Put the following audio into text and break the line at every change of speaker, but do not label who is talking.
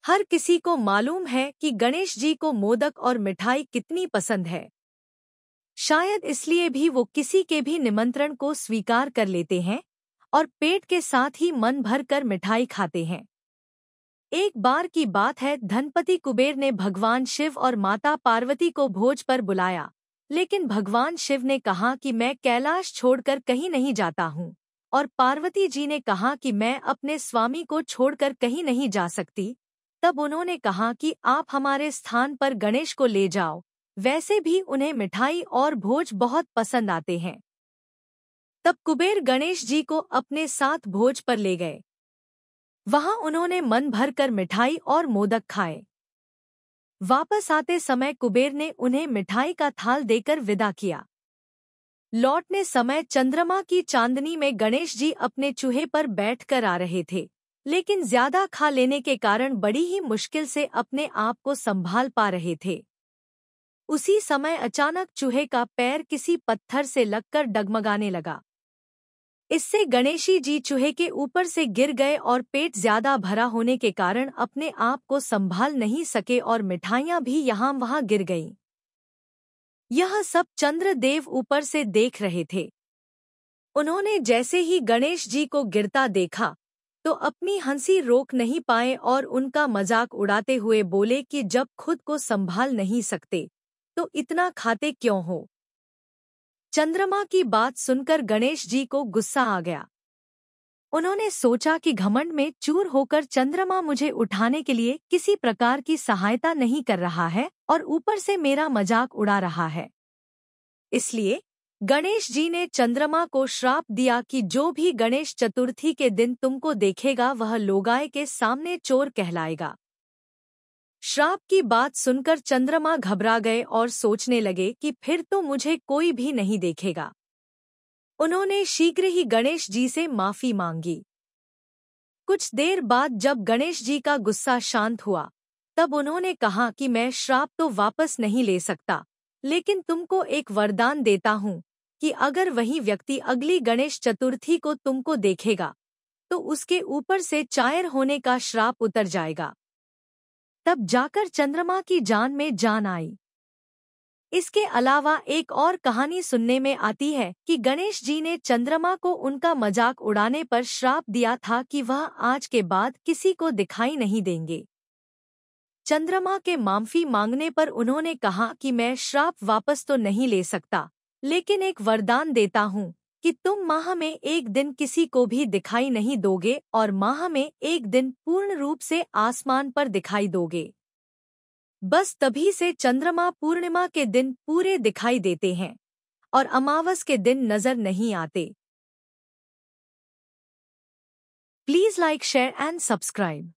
हर किसी को मालूम है कि गणेश जी को मोदक और मिठाई कितनी पसंद है। शायद इसलिए भी वो किसी के भी निमंत्रण को स्वीकार कर लेते हैं और पेट के साथ ही मन भर कर मिठाई खाते हैं। एक बार की बात है, धनपति कुबेर ने भगवान शिव और माता पार्वती को भोज पर बुलाया, लेकिन भगवान शिव ने कहा कि मैं कैलाश छोड़कर कहीं नहीं जाता हूँ, और पार्वती जी ने कहा कि मैं अपने स्वामी को छोड़कर कहीं नहीं जा सकती। तब उन्होंने कहा कि आप हमारे स्थान पर गणेश को ले जाओ, वैसे भी उन्हें मिठाई और भोज बहुत पसंद आते हैं। तब कुबेर गणेश जी को अपने साथ भोज पर ले गए। वहां उन्होंने मन भर कर मिठाई और मोदक खाए। वापस आते समय कुबेर ने उन्हें मिठाई का थाल देकर विदा किया। लौटने समय चंद्रमा की चांदनी में गणेश जी अपने चूहे पर बैठकर आ रहे थे, लेकिन ज्यादा खा लेने के कारण बड़ी ही मुश्किल से अपने आप को संभाल पा रहे थे। उसी समय अचानक चूहे का पैर किसी पत्थर से लगकर डगमगाने लगा। इससे गणेशी जी चूहे के ऊपर से गिर गए और पेट ज्यादा भरा होने के कारण अपने आप को संभाल नहीं सके और मिठाइयां भी यहाँ वहां गिर गईं। यह सब चंद्रदेव ऊपर से देख रहे थे। उन्होंने जैसे ही गणेश जी को गिरता देखा तो अपनी हंसी रोक नहीं पाए और उनका मजाक उड़ाते हुए बोले कि जब खुद को संभाल नहीं सकते तो इतना खाते क्यों हो। चंद्रमा की बात सुनकर गणेश जी को गुस्सा आ गया। उन्होंने सोचा कि घमंड में चूर होकर चंद्रमा मुझे उठाने के लिए किसी प्रकार की सहायता नहीं कर रहा है और ऊपर से मेरा मजाक उड़ा रहा है। इसलिए गणेश जी ने चंद्रमा को श्राप दिया कि जो भी गणेश चतुर्थी के दिन तुमको देखेगा वह लोगाए के सामने चोर कहलाएगा। श्राप की बात सुनकर चंद्रमा घबरा गए और सोचने लगे कि फिर तो मुझे कोई भी नहीं देखेगा। उन्होंने शीघ्र ही गणेश जी से माफी मांगी। कुछ देर बाद जब गणेश जी का गुस्सा शांत हुआ तब उन्होंने कहा कि मैं श्राप तो वापस नहीं ले सकता, लेकिन तुमको एक वरदान देता हूँ कि अगर वही व्यक्ति अगली गणेश चतुर्थी को तुमको देखेगा तो उसके ऊपर से चायर होने का श्राप उतर जाएगा। तब जाकर चंद्रमा की जान में जान आई। इसके अलावा एक और कहानी सुनने में आती है कि गणेश जी ने चंद्रमा को उनका मजाक उड़ाने पर श्राप दिया था कि वह आज के बाद किसी को दिखाई नहीं देंगे। चंद्रमा के माफी मांगने पर उन्होंने कहा कि मैं श्राप वापस तो नहीं ले सकता, लेकिन एक वरदान देता हूँ कि तुम माह में एक दिन किसी को भी दिखाई नहीं दोगे और माह में एक दिन पूर्ण रूप से आसमान पर दिखाई दोगे। बस तभी से चंद्रमा पूर्णिमा के दिन पूरे दिखाई देते हैं और अमावस के दिन नजर नहीं आते। Please like, share and subscribe.